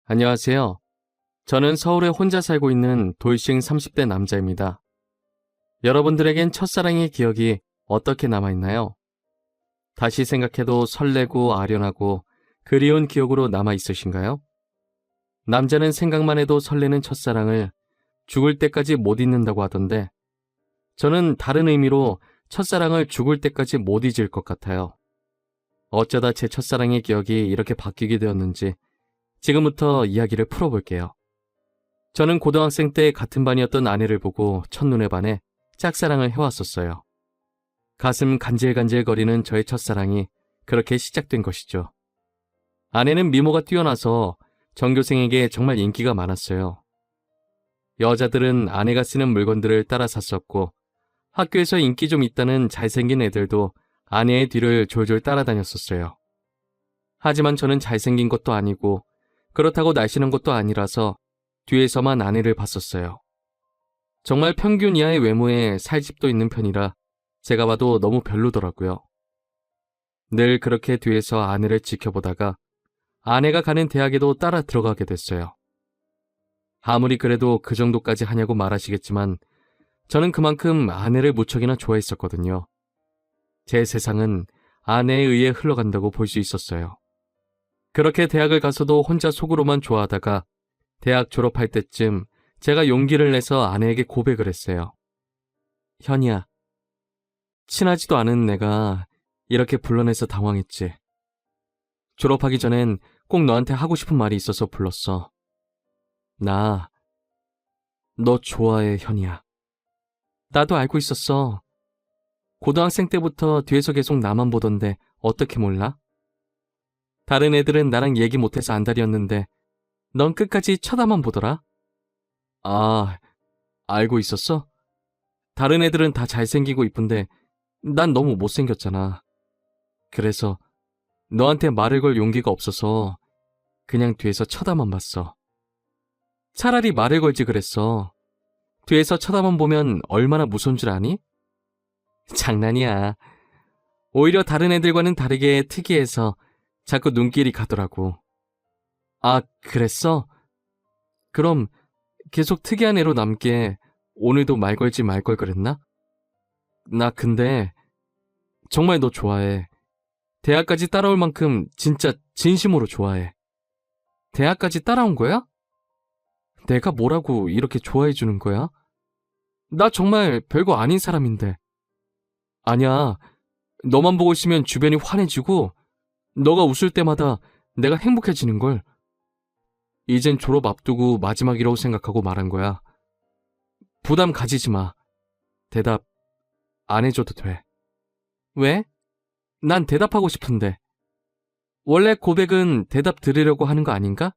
안녕하세요. 저는 서울에 혼자 살고 있는 돌싱 30대 남자입니다. 여러분들에겐 첫사랑의 기억이 어떻게 남아있나요? 다시 생각해도 설레고 아련하고 그리운 기억으로 남아있으신가요? 남자는 생각만 해도 설레는 첫사랑을 죽을 때까지 못 잊는다고 하던데 저는 다른 의미로 첫사랑을 죽을 때까지 못 잊을 것 같아요. 어쩌다 제 첫사랑의 기억이 이렇게 바뀌게 되었는지 지금부터 이야기를 풀어볼게요. 저는 고등학생 때 같은 반이었던 아내를 보고 첫눈에 반해 짝사랑을 해왔었어요. 가슴 간질간질거리는 저의 첫사랑이 그렇게 시작된 것이죠. 아내는 미모가 뛰어나서 전교생에게 정말 인기가 많았어요. 여자들은 아내가 쓰는 물건들을 따라 샀었고 학교에서 인기 좀 있다는 잘생긴 애들도 아내의 뒤를 졸졸 따라다녔었어요. 하지만 저는 잘생긴 것도 아니고 그렇다고 날씬한 것도 아니라서 뒤에서만 아내를 봤었어요. 정말 평균 이하의 외모에 살집도 있는 편이라 제가 봐도 너무 별로더라고요. 늘 그렇게 뒤에서 아내를 지켜보다가 아내가 가는 대학에도 따라 들어가게 됐어요. 아무리 그래도 그 정도까지 하냐고 말하시겠지만 저는 그만큼 아내를 무척이나 좋아했었거든요. 제 세상은 아내에 의해 흘러간다고 볼 수 있었어요. 그렇게 대학을 가서도 혼자 속으로만 좋아하다가 대학 졸업할 때쯤 제가 용기를 내서 아내에게 고백을 했어요. 현이야, 친하지도 않은 내가 이렇게 불러내서 당황했지. 졸업하기 전엔 꼭 너한테 하고 싶은 말이 있어서 불렀어. 나, 너 좋아해, 현이야. 나도 알고 있었어. 고등학생 때부터 뒤에서 계속 나만 보던데 어떻게 몰라? 다른 애들은 나랑 얘기 못해서 안달이었는데 넌 끝까지 쳐다만 보더라? 아, 알고 있었어? 다른 애들은 다 잘생기고 이쁜데 난 너무 못생겼잖아. 그래서 너한테 말을 걸 용기가 없어서 그냥 뒤에서 쳐다만 봤어. 차라리 말을 걸지 그랬어. 뒤에서 쳐다만 보면 얼마나 무서운 줄 아니? 장난이야. 오히려 다른 애들과는 다르게 특이해서 자꾸 눈길이 가더라고. 아, 그랬어? 그럼 계속 특이한 애로 남게 오늘도 말 걸지 말 걸 그랬나? 나 근데 정말 너 좋아해. 대학까지 따라올 만큼 진짜 진심으로 좋아해. 대학까지 따라온 거야? 내가 뭐라고 이렇게 좋아해 주는 거야? 나 정말 별거 아닌 사람인데. 아니야. 너만 보고 있으면 주변이 환해지고 너가 웃을 때마다 내가 행복해지는걸. 이젠 졸업 앞두고 마지막이라고 생각하고 말한 거야. 부담 가지지 마. 대답 안 해줘도 돼. 왜? 난 대답하고 싶은데. 원래 고백은 대답 들으려고 하는 거 아닌가?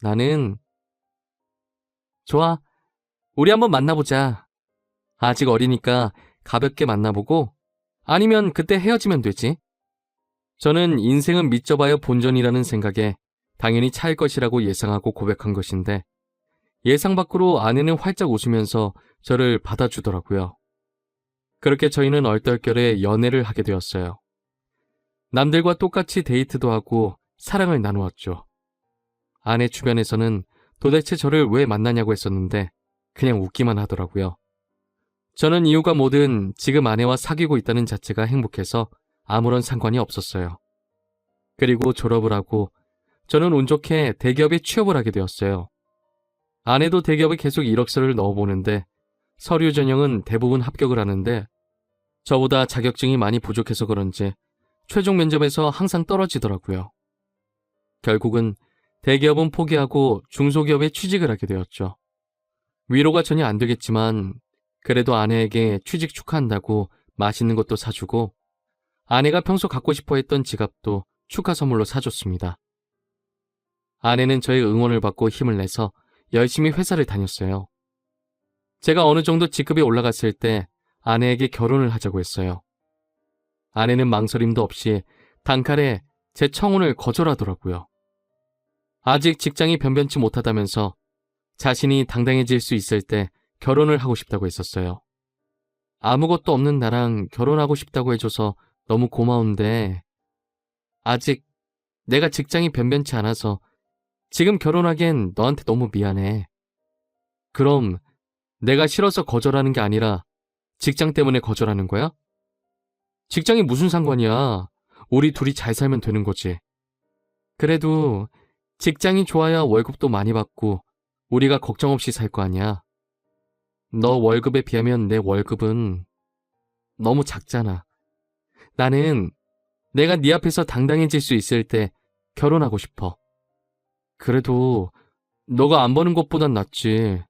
나는 좋아. 우리 한번 만나보자. 아직 어리니까 가볍게 만나보고 아니면 그때 헤어지면 되지. 저는 인생은 믿져봐야 본전이라는 생각에 당연히 차일 것이라고 예상하고 고백한 것인데 예상 밖으로 아내는 활짝 웃으면서 저를 받아주더라고요. 그렇게 저희는 얼떨결에 연애를 하게 되었어요. 남들과 똑같이 데이트도 하고 사랑을 나누었죠. 아내 주변에서는 도대체 저를 왜 만나냐고 했었는데 그냥 웃기만 하더라고요. 저는 이유가 뭐든 지금 아내와 사귀고 있다는 자체가 행복해서 아무런 상관이 없었어요. 그리고 졸업을 하고 저는 운 좋게 대기업에 취업을 하게 되었어요. 아내도 대기업에 계속 이력서를 넣어보는데 서류 전형은 대부분 합격을 하는데 저보다 자격증이 많이 부족해서 그런지 최종 면접에서 항상 떨어지더라고요. 결국은 대기업은 포기하고 중소기업에 취직을 하게 되었죠. 위로가 전혀 안 되겠지만 그래도 아내에게 취직 축하한다고 맛있는 것도 사주고 아내가 평소 갖고 싶어 했던 지갑도 축하 선물로 사줬습니다. 아내는 저의 응원을 받고 힘을 내서 열심히 회사를 다녔어요. 제가 어느 정도 직급이 올라갔을 때 아내에게 결혼을 하자고 했어요. 아내는 망설임도 없이 단칼에 제 청혼을 거절하더라고요. 아직 직장이 변변치 못하다면서 자신이 당당해질 수 있을 때 결혼을 하고 싶다고 했었어요. 아무것도 없는 나랑 결혼하고 싶다고 해줘서 너무 고마운데 아직 내가 직장이 변변치 않아서 지금 결혼하기엔 너한테 너무 미안해. 그럼 내가 싫어서 거절하는 게 아니라 직장 때문에 거절하는 거야? 직장이 무슨 상관이야. 우리 둘이 잘 살면 되는 거지. 그래도 직장이 좋아야 월급도 많이 받고 우리가 걱정 없이 살 거 아니야. 너 월급에 비하면 내 월급은 너무 작잖아. 나는 내가 네 앞에서 당당해질 수 있을 때 결혼하고 싶어. 그래도 너가 안 버는 것보단 낫지.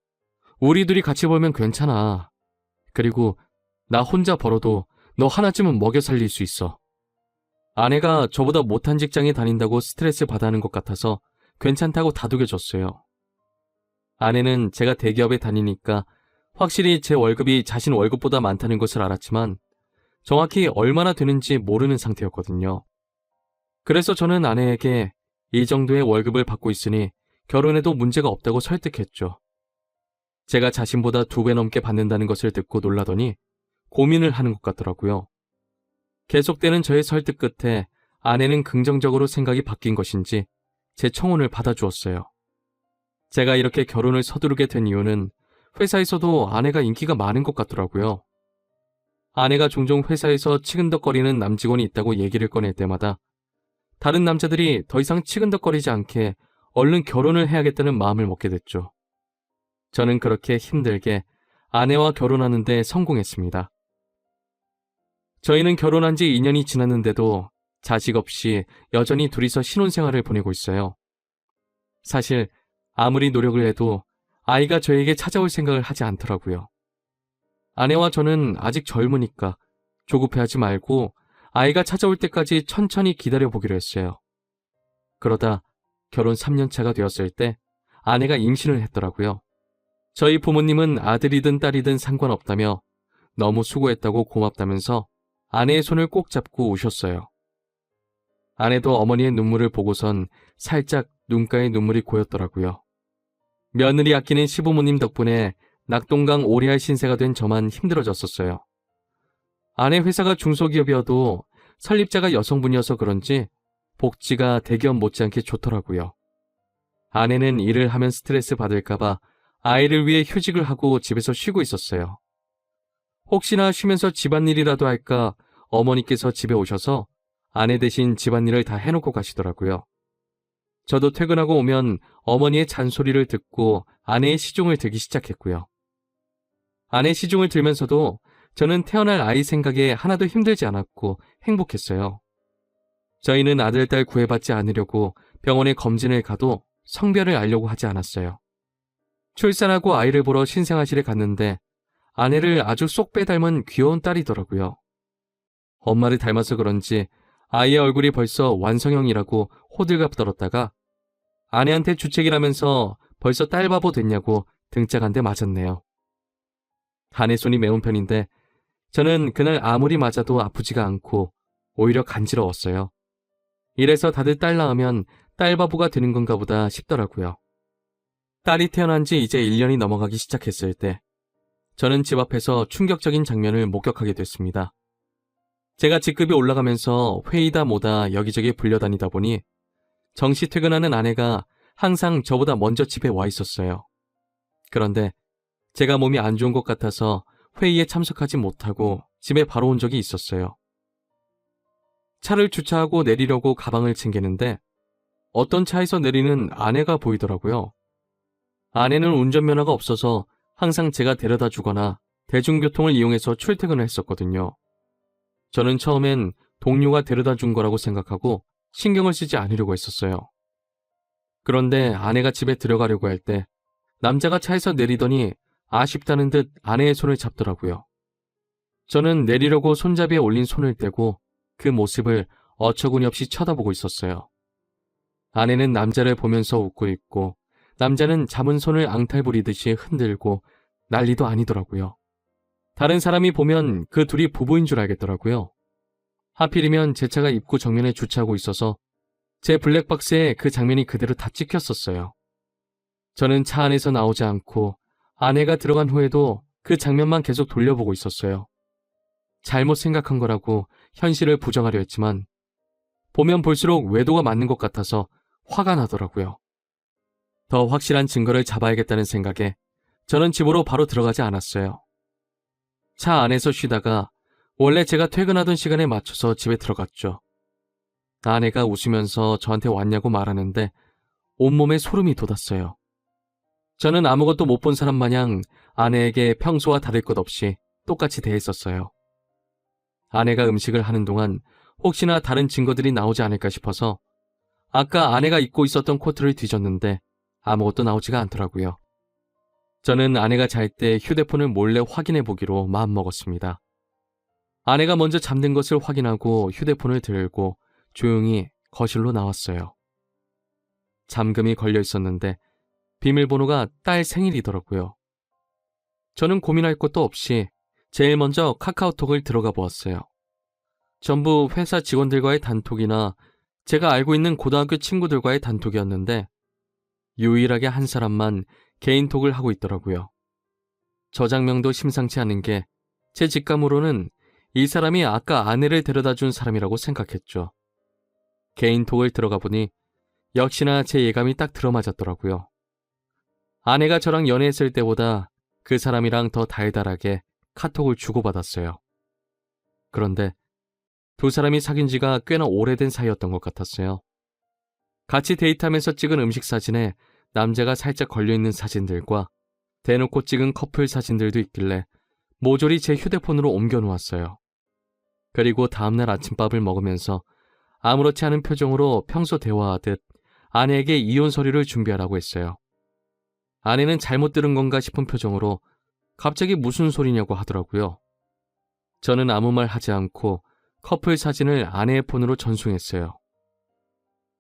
우리 둘이 같이 벌면 괜찮아. 그리고 나 혼자 벌어도 너 하나쯤은 먹여 살릴 수 있어. 아내가 저보다 못한 직장에 다닌다고 스트레스 받아 하는 것 같아서 괜찮다고 다독여줬어요. 아내는 제가 대기업에 다니니까 확실히 제 월급이 자신 월급보다 많다는 것을 알았지만 정확히 얼마나 되는지 모르는 상태였거든요. 그래서 저는 아내에게 이 정도의 월급을 받고 있으니 결혼해도 문제가 없다고 설득했죠. 제가 자신보다 2배 넘게 받는다는 것을 듣고 놀라더니 고민을 하는 것 같더라고요. 계속되는 저의 설득 끝에 아내는 긍정적으로 생각이 바뀐 것인지 제 청혼을 받아주었어요. 제가 이렇게 결혼을 서두르게 된 이유는 회사에서도 아내가 인기가 많은 것 같더라고요. 아내가 종종 회사에서 치근덕거리는 남직원이 있다고 얘기를 꺼낼 때마다 다른 남자들이 더 이상 치근덕거리지 않게 얼른 결혼을 해야겠다는 마음을 먹게 됐죠. 저는 그렇게 힘들게 아내와 결혼하는 데 성공했습니다. 저희는 결혼한 지 2년이 지났는데도 자식 없이 여전히 둘이서 신혼생활을 보내고 있어요. 사실 아무리 노력을 해도 아이가 저에게 찾아올 생각을 하지 않더라고요. 아내와 저는 아직 젊으니까 조급해하지 말고 아이가 찾아올 때까지 천천히 기다려보기로 했어요. 그러다 결혼 3년 차가 되었을 때 아내가 임신을 했더라고요. 저희 부모님은 아들이든 딸이든 상관없다며 너무 수고했다고 고맙다면서 아내의 손을 꼭 잡고 우셨어요. 아내도 어머니의 눈물을 보고선 살짝 눈가에 눈물이 고였더라고요. 며느리 아끼는 시부모님 덕분에 낙동강 오리알 신세가 된 저만 힘들어졌었어요. 아내 회사가 중소기업이어도 설립자가 여성분이어서 그런지 복지가 대기업 못지않게 좋더라고요. 아내는 일을 하면 스트레스 받을까봐 아이를 위해 휴직을 하고 집에서 쉬고 있었어요. 혹시나 쉬면서 집안일이라도 할까 어머니께서 집에 오셔서 아내 대신 집안일을 다 해놓고 가시더라고요. 저도 퇴근하고 오면 어머니의 잔소리를 듣고 아내의 시중을 들기 시작했고요. 아내 시중을 들면서도 저는 태어날 아이 생각에 하나도 힘들지 않았고 행복했어요. 저희는 아들, 딸 구애받지 않으려고 병원에 검진을 가도 성별을 알려고 하지 않았어요. 출산하고 아이를 보러 신생아실에 갔는데 아내를 아주 쏙 빼닮은 귀여운 딸이더라고요. 엄마를 닮아서 그런지 아이의 얼굴이 벌써 완성형이라고 호들갑 떨었다가 아내한테 주책이라면서 벌써 딸바보 됐냐고 등짝 한 대 맞았네요. 아내 손이 매운 편인데 저는 그날 아무리 맞아도 아프지가 않고 오히려 간지러웠어요. 이래서 다들 딸 낳으면 딸바보가 되는 건가 보다 싶더라고요. 딸이 태어난 지 이제 1년이 넘어가기 시작했을 때 저는 집 앞에서 충격적인 장면을 목격하게 됐습니다. 제가 직급이 올라가면서 회의다 뭐다 여기저기 불려다니다 보니 정시 퇴근하는 아내가 항상 저보다 먼저 집에 와 있었어요. 그런데 제가 몸이 안 좋은 것 같아서 회의에 참석하지 못하고 집에 바로 온 적이 있었어요. 차를 주차하고 내리려고 가방을 챙기는데 어떤 차에서 내리는 아내가 보이더라고요. 아내는 운전면허가 없어서 항상 제가 데려다 주거나 대중교통을 이용해서 출퇴근을 했었거든요. 저는 처음엔 동료가 데려다 준 거라고 생각하고 신경을 쓰지 않으려고 했었어요. 그런데 아내가 집에 들어가려고 할 때 남자가 차에서 내리더니 아쉽다는 듯 아내의 손을 잡더라고요. 저는 내리려고 손잡이에 올린 손을 떼고 그 모습을 어처구니 없이 쳐다보고 있었어요. 아내는 남자를 보면서 웃고 있고 남자는 잡은 손을 앙탈 부리듯이 흔들고 난리도 아니더라고요. 다른 사람이 보면 그 둘이 부부인 줄 알겠더라고요. 하필이면 제 차가 입구 정면에 주차하고 있어서 제 블랙박스에 그 장면이 그대로 다 찍혔었어요. 저는 차 안에서 나오지 않고 아내가 들어간 후에도 그 장면만 계속 돌려보고 있었어요. 잘못 생각한 거라고 현실을 부정하려 했지만 보면 볼수록 외도가 맞는 것 같아서 화가 나더라고요. 더 확실한 증거를 잡아야겠다는 생각에 저는 집으로 바로 들어가지 않았어요. 차 안에서 쉬다가 원래 제가 퇴근하던 시간에 맞춰서 집에 들어갔죠. 아내가 웃으면서 저한테 왔냐고 말하는데 온몸에 소름이 돋았어요. 저는 아무것도 못 본 사람 마냥 아내에게 평소와 다를 것 없이 똑같이 대했었어요. 아내가 음식을 하는 동안 혹시나 다른 증거들이 나오지 않을까 싶어서 아까 아내가 입고 있었던 코트를 뒤졌는데 아무것도 나오지가 않더라고요. 저는 아내가 잘 때 휴대폰을 몰래 확인해 보기로 마음먹었습니다. 아내가 먼저 잠든 것을 확인하고 휴대폰을 들고 조용히 거실로 나왔어요. 잠금이 걸려 있었는데 비밀번호가 딸 생일이더라고요. 저는 고민할 것도 없이 제일 먼저 카카오톡을 들어가 보았어요. 전부 회사 직원들과의 단톡이나 제가 알고 있는 고등학교 친구들과의 단톡이었는데 유일하게 한 사람만 개인톡을 하고 있더라고요. 저장명도 심상치 않은 게 제 직감으로는 이 사람이 아까 아내를 데려다 준 사람이라고 생각했죠. 개인톡을 들어가 보니 역시나 제 예감이 딱 들어맞았더라고요. 아내가 저랑 연애했을 때보다 그 사람이랑 더 달달하게 카톡을 주고받았어요. 그런데 두 사람이 사귄 지가 꽤나 오래된 사이였던 것 같았어요. 같이 데이트하면서 찍은 음식 사진에 남자가 살짝 걸려있는 사진들과 대놓고 찍은 커플 사진들도 있길래 모조리 제 휴대폰으로 옮겨놓았어요. 그리고 다음날 아침밥을 먹으면서 아무렇지 않은 표정으로 평소 대화하듯 아내에게 이혼 서류를 준비하라고 했어요. 아내는 잘못 들은 건가 싶은 표정으로 갑자기 무슨 소리냐고 하더라고요. 저는 아무 말 하지 않고 커플 사진을 아내의 폰으로 전송했어요.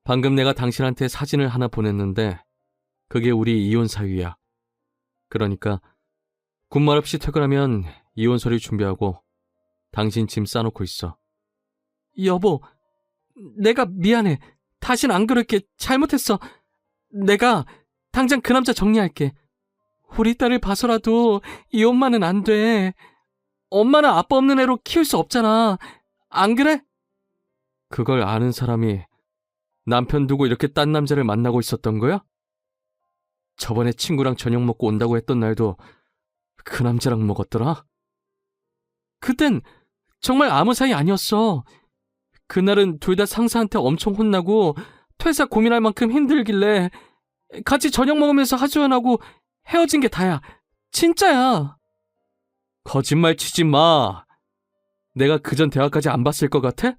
방금 내가 당신한테 사진을 하나 보냈는데 그게 우리 이혼 사유야. 그러니까 군말 없이 퇴근하면 이혼 서류 준비하고 당신 짐 싸놓고 있어. 여보, 내가 미안해. 다신 안 그럴게. 잘못했어. 내가 당장 그 남자 정리할게. 우리 딸을 봐서라도 이 엄마는 안 돼. 엄마는 아빠 없는 애로 키울 수 없잖아. 안 그래? 그걸 아는 사람이 남편 두고 이렇게 딴 남자를 만나고 있었던 거야? 저번에 친구랑 저녁 먹고 온다고 했던 날도 그 남자랑 먹었더라? 그땐 정말 아무 사이 아니었어. 그날은 둘 다 상사한테 엄청 혼나고 퇴사 고민할 만큼 힘들길래 같이 저녁 먹으면서 하소연하고 헤어진 게 다야. 진짜야. 거짓말 치지 마. 내가 그전 대화까지 안 봤을 것 같아?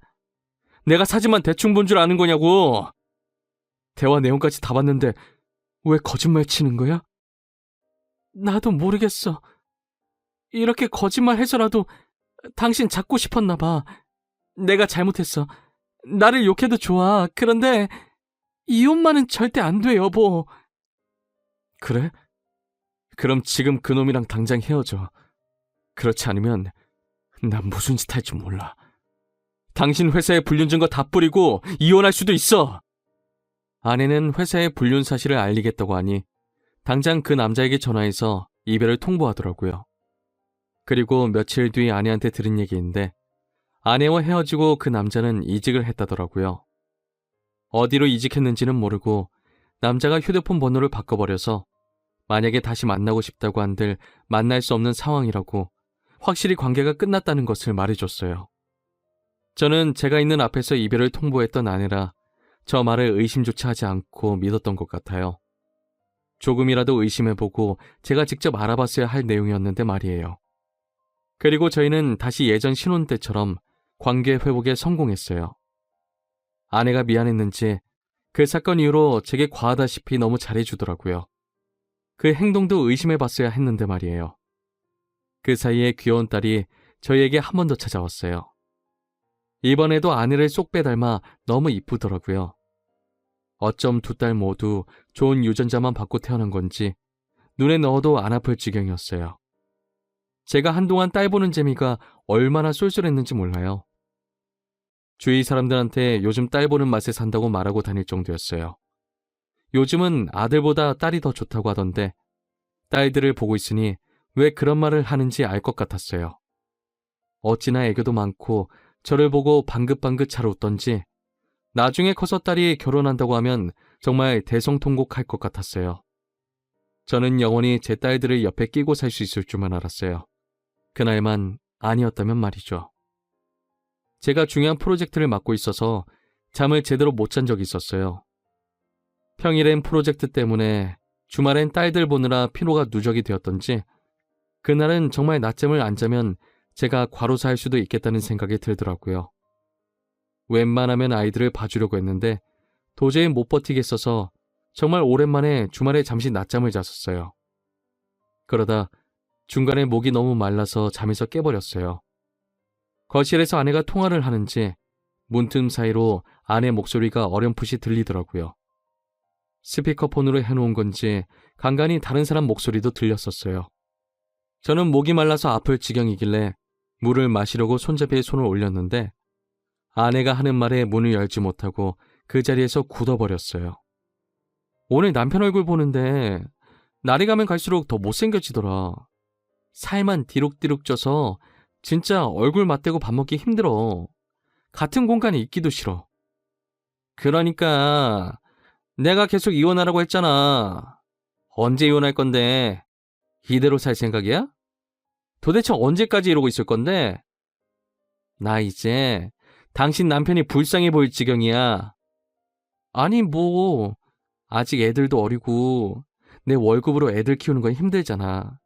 내가 사진만 대충 본 줄 아는 거냐고. 대화 내용까지 다 봤는데 왜 거짓말 치는 거야? 나도 모르겠어. 이렇게 거짓말 해서라도 당신 잡고 싶었나 봐. 내가 잘못했어. 나를 욕해도 좋아. 그런데 이혼만은 절대 안 돼, 여보. 그래? 그럼 지금 그놈이랑 당장 헤어져. 그렇지 않으면 난 무슨 짓 할 줄 몰라. 당신 회사에 불륜 증거 다 뿌리고 이혼할 수도 있어. 아내는 회사에 불륜 사실을 알리겠다고 하니 당장 그 남자에게 전화해서 이별을 통보하더라고요. 그리고 며칠 뒤 아내한테 들은 얘기인데 아내와 헤어지고 그 남자는 이직을 했다더라고요. 어디로 이직했는지는 모르고 남자가 휴대폰 번호를 바꿔버려서 만약에 다시 만나고 싶다고 한들 만날 수 없는 상황이라고 확실히 관계가 끝났다는 것을 말해줬어요. 저는 제가 있는 앞에서 이별을 통보했던 아내라 저 말을 의심조차 하지 않고 믿었던 것 같아요. 조금이라도 의심해보고 제가 직접 알아봤어야 할 내용이었는데 말이에요. 그리고 저희는 다시 예전 신혼 때처럼 관계 회복에 성공했어요. 아내가 미안했는지 그 사건 이후로 제게 과하다시피 너무 잘해주더라고요. 그 행동도 의심해봤어야 했는데 말이에요. 그 사이에 귀여운 딸이 저희에게 한 번 더 찾아왔어요. 이번에도 아내를 쏙 빼닮아 너무 이쁘더라고요. 어쩜 두 딸 모두 좋은 유전자만 받고 태어난 건지 눈에 넣어도 안 아플 지경이었어요. 제가 한동안 딸 보는 재미가 얼마나 쏠쏠했는지 몰라요. 주위 사람들한테 요즘 딸 보는 맛에 산다고 말하고 다닐 정도였어요. 요즘은 아들보다 딸이 더 좋다고 하던데 딸들을 보고 있으니 왜 그런 말을 하는지 알 것 같았어요. 어찌나 애교도 많고 저를 보고 방긋방긋 잘 웃던지 나중에 커서 딸이 결혼한다고 하면 정말 대성통곡할 것 같았어요. 저는 영원히 제 딸들을 옆에 끼고 살 수 있을 줄만 알았어요. 그날만 아니었다면 말이죠. 제가 중요한 프로젝트를 맡고 있어서 잠을 제대로 못 잔 적이 있었어요. 평일엔 프로젝트 때문에, 주말엔 딸들 보느라 피로가 누적이 되었던지 그날은 정말 낮잠을 안 자면 제가 과로사할 수도 있겠다는 생각이 들더라고요. 웬만하면 아이들을 봐주려고 했는데 도저히 못 버티겠어서 정말 오랜만에 주말에 잠시 낮잠을 잤었어요. 그러다 중간에 목이 너무 말라서 잠에서 깨버렸어요. 거실에서 아내가 통화를 하는지 문틈 사이로 아내 목소리가 어렴풋이 들리더라고요. 스피커폰으로 해놓은 건지 간간히 다른 사람 목소리도 들렸었어요. 저는 목이 말라서 아플 지경이길래 물을 마시려고 손잡이에 손을 올렸는데 아내가 하는 말에 문을 열지 못하고 그 자리에서 굳어버렸어요. 오늘 남편 얼굴 보는데 날이 가면 갈수록 더 못생겨지더라. 살만 디룩디룩 쪄서 진짜 얼굴 맞대고 밥 먹기 힘들어. 같은 공간에 있기도 싫어. 그러니까 내가 계속 이혼하라고 했잖아. 언제 이혼할 건데? 이대로 살 생각이야? 도대체 언제까지 이러고 있을 건데? 나 이제 당신 남편이 불쌍해 보일 지경이야. 아니 뭐 아직 애들도 어리고 내 월급으로 애들 키우는 건 힘들잖아.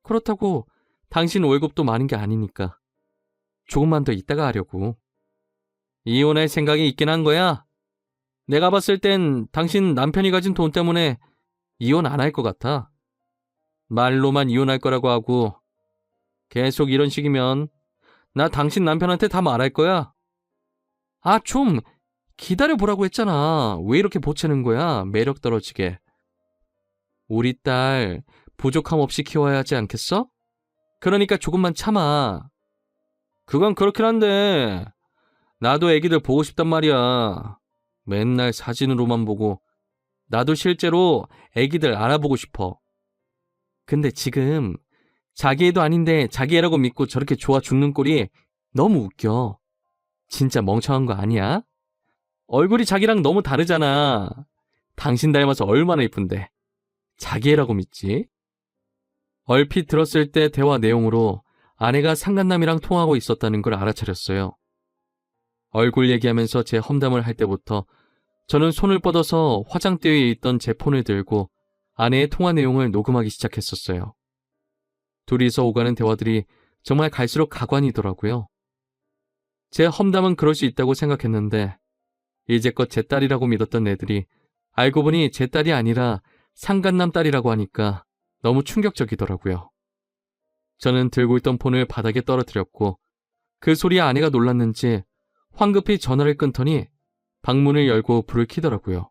그렇다고 당신 월급도 많은 게 아니니까 조금만 더 있다가 하려고. 이혼할 생각이 있긴 한 거야? 내가 봤을 땐 당신 남편이 가진 돈 때문에 이혼 안 할 것 같아. 말로만 이혼할 거라고 하고 계속 이런 식이면 나 당신 남편한테 다 말할 거야. 아, 좀 기다려보라고 했잖아. 왜 이렇게 보채는 거야? 매력 떨어지게. 우리 딸 부족함 없이 키워야 하지 않겠어? 그러니까 조금만 참아. 그건 그렇긴 한데 나도 애기들 보고 싶단 말이야. 맨날 사진으로만 보고 나도 실제로 애기들 알아보고 싶어. 근데 지금 자기 애도 아닌데 자기 애라고 믿고 저렇게 좋아 죽는 꼴이 너무 웃겨. 진짜 멍청한 거 아니야? 얼굴이 자기랑 너무 다르잖아. 당신 닮아서 얼마나 이쁜데. 자기 애라고 믿지? 얼핏 들었을 때 대화 내용으로 아내가 상간남이랑 통화하고 있었다는 걸 알아차렸어요. 얼굴 얘기하면서 제 험담을 할 때부터 저는 손을 뻗어서 화장대에 있던 제 폰을 들고 아내의 통화 내용을 녹음하기 시작했었어요. 둘이서 오가는 대화들이 정말 갈수록 가관이더라고요. 제 험담은 그럴 수 있다고 생각했는데 이제껏 제 딸이라고 믿었던 애들이 알고 보니 제 딸이 아니라 상간남 딸이라고 하니까 너무 충격적이더라고요. 저는 들고 있던 폰을 바닥에 떨어뜨렸고 그 소리에 아내가 놀랐는지 황급히 전화를 끊더니 방문을 열고 불을 켜더라고요.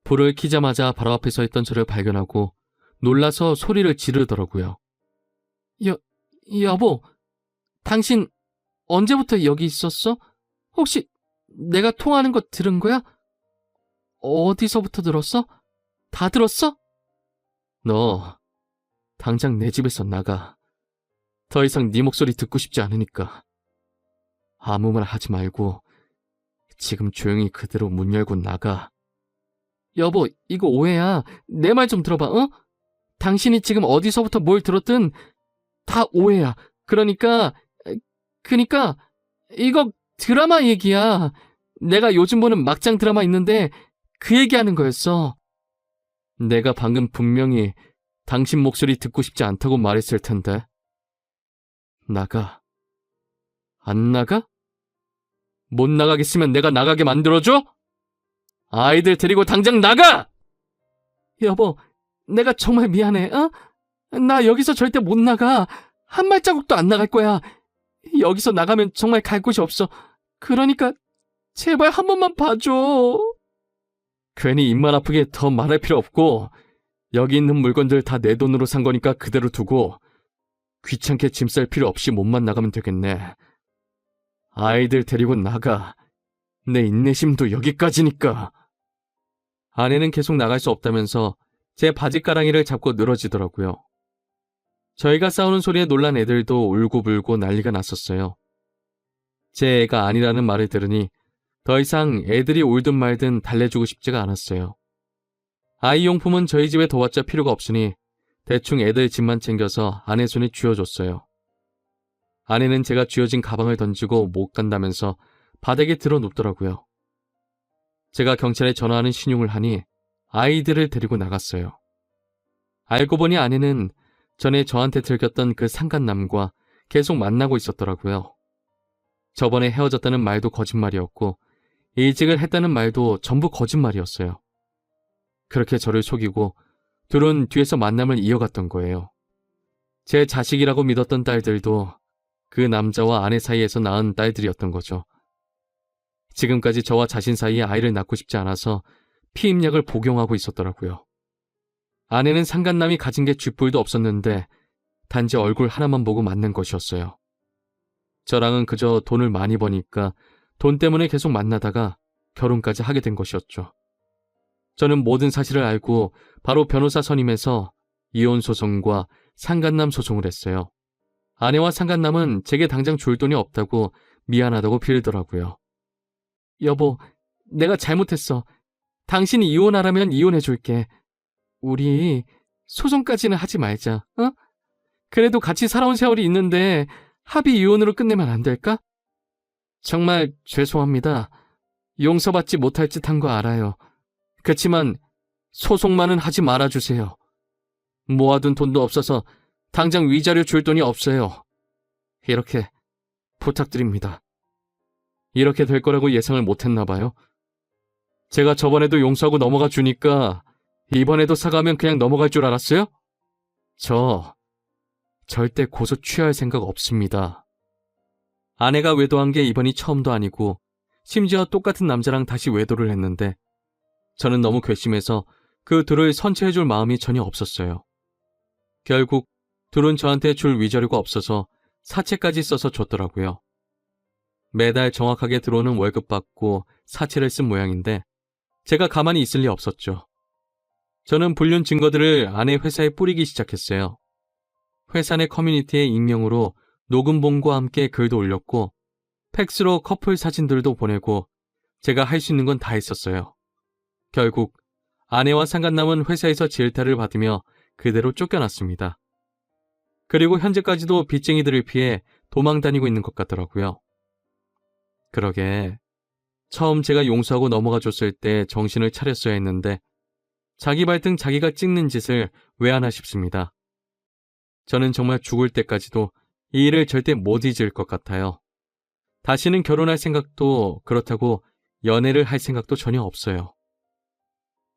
불을 켜자마자 바로 앞에 서 있던 저를 발견하고 놀라서 소리를 지르더라고요. 여보, 당신 언제부터 여기 있었어? 혹시 내가 통화하는 거 들은 거야? 어디서부터 들었어? 다 들었어? 너 당장 내 집에서 나가. 더 이상 네 목소리 듣고 싶지 않으니까. 아무 말 하지 말고 지금 조용히 그대로 문 열고 나가. 여보, 이거 오해야. 내 말 좀 들어봐, 어? 당신이 지금 어디서부터 뭘 들었든 다 오해야. 그러니까 이거 드라마 얘기야. 내가 요즘 보는 막장 드라마 있는데 그 얘기하는 거였어. 내가 방금 분명히 당신 목소리 듣고 싶지 않다고 말했을 텐데. 나가. 안 나가? 못 나가겠으면 내가 나가게 만들어줘? 아이들 데리고 당장 나가! 여보, 내가 정말 미안해, 어? 나 여기서 절대 못 나가. 한 발자국도 안 나갈 거야. 여기서 나가면 정말 갈 곳이 없어. 그러니까 제발 한 번만 봐줘. 괜히 입만 아프게 더 말할 필요 없고 여기 있는 물건들 다 내 돈으로 산 거니까 그대로 두고 귀찮게 짐 쌀 필요 없이 몸만 나가면 되겠네. 아이들 데리고 나가. 내 인내심도 여기까지니까. 아내는 계속 나갈 수 없다면서 제 바지가랑이를 잡고 늘어지더라고요. 저희가 싸우는 소리에 놀란 애들도 울고불고 난리가 났었어요. 제 애가 아니라는 말을 들으니 더 이상 애들이 울든 말든 달래주고 싶지가 않았어요. 아이용품은 저희 집에 둬봤자 필요가 없으니 대충 애들 짐만 챙겨서 아내 손에 쥐어줬어요. 아내는 제가 쥐어진 가방을 던지고 못 간다면서 바닥에 들어 눕더라고요. 제가 경찰에 전화하는 신용을 하니 아이들을 데리고 나갔어요. 알고 보니 아내는 전에 저한테 들켰던 그 상간남과 계속 만나고 있었더라고요. 저번에 헤어졌다는 말도 거짓말이었고 이직을 했다는 말도 전부 거짓말이었어요. 그렇게 저를 속이고 둘은 뒤에서 만남을 이어갔던 거예요. 제 자식이라고 믿었던 딸들도 그 남자와 아내 사이에서 낳은 딸들이었던 거죠. 지금까지 저와 자신 사이에 아이를 낳고 싶지 않아서 피임약을 복용하고 있었더라고요. 아내는 상간남이 가진 게 쥐뿔도 없었는데 단지 얼굴 하나만 보고 만난 것이었어요. 저랑은 그저 돈을 많이 버니까 돈 때문에 계속 만나다가 결혼까지 하게 된 것이었죠. 저는 모든 사실을 알고 바로 변호사 선임해서 이혼 소송과 상간남 소송을 했어요. 아내와 상간남은 제게 당장 줄 돈이 없다고 미안하다고 빌더라고요. 여보, 내가 잘못했어. 당신이 이혼하라면 이혼해줄게. 우리 소송까지는 하지 말자, 어? 그래도 같이 살아온 세월이 있는데 합의 이혼으로 끝내면 안 될까? 정말 죄송합니다. 용서받지 못할 짓 한 거 알아요. 그치만 소송만은 하지 말아주세요. 모아둔 돈도 없어서 당장 위자료 줄 돈이 없어요. 이렇게 부탁드립니다. 이렇게 될 거라고 예상을 못했나 봐요. 제가 저번에도 용서하고 넘어가 주니까 이번에도 사과하면 그냥 넘어갈 줄 알았어요? 저 절대 고소 취할 생각 없습니다. 아내가 외도한 게 이번이 처음도 아니고 심지어 똑같은 남자랑 다시 외도를 했는데 저는 너무 괘씸해서 그 둘을 선처해줄 마음이 전혀 없었어요. 결국 둘은 저한테 줄 위자료가 없어서 사채까지 써서 줬더라고요. 매달 정확하게 들어오는 월급 받고 사채를 쓴 모양인데 제가 가만히 있을 리 없었죠. 저는 불륜 증거들을 아내 회사에 뿌리기 시작했어요. 회사 내 커뮤니티에 익명으로 녹음본과 함께 글도 올렸고 팩스로 커플 사진들도 보내고 제가 할 수 있는 건 다 했었어요. 결국 아내와 상간남은 회사에서 질타를 받으며 그대로 쫓겨났습니다. 그리고 현재까지도 빚쟁이들을 피해 도망 다니고 있는 것 같더라고요. 그러게 처음 제가 용서하고 넘어가 줬을 때 정신을 차렸어야 했는데 자기 발등 자기가 찍는 짓을 왜 하나 싶습니다. 저는 정말 죽을 때까지도 이 일을 절대 못 잊을 것 같아요. 다시는 결혼할 생각도 그렇다고 연애를 할 생각도 전혀 없어요.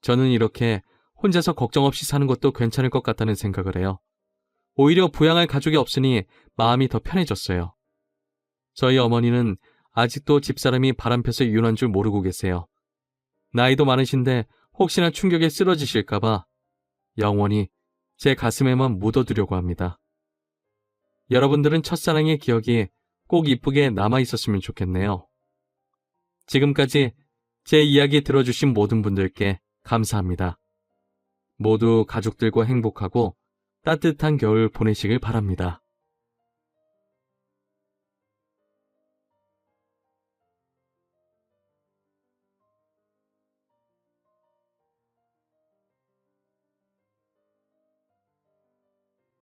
저는 이렇게 혼자서 걱정 없이 사는 것도 괜찮을 것 같다는 생각을 해요. 오히려 부양할 가족이 없으니 마음이 더 편해졌어요. 저희 어머니는 아직도 집사람이 바람펴서 이혼한 줄 모르고 계세요. 나이도 많으신데 혹시나 충격에 쓰러지실까봐 영원히 제 가슴에만 묻어두려고 합니다. 여러분들은 첫사랑의 기억이 꼭 이쁘게 남아있었으면 좋겠네요. 지금까지 제 이야기 들어주신 모든 분들께 감사합니다. 모두 가족들과 행복하고 따뜻한 겨울 보내시길 바랍니다.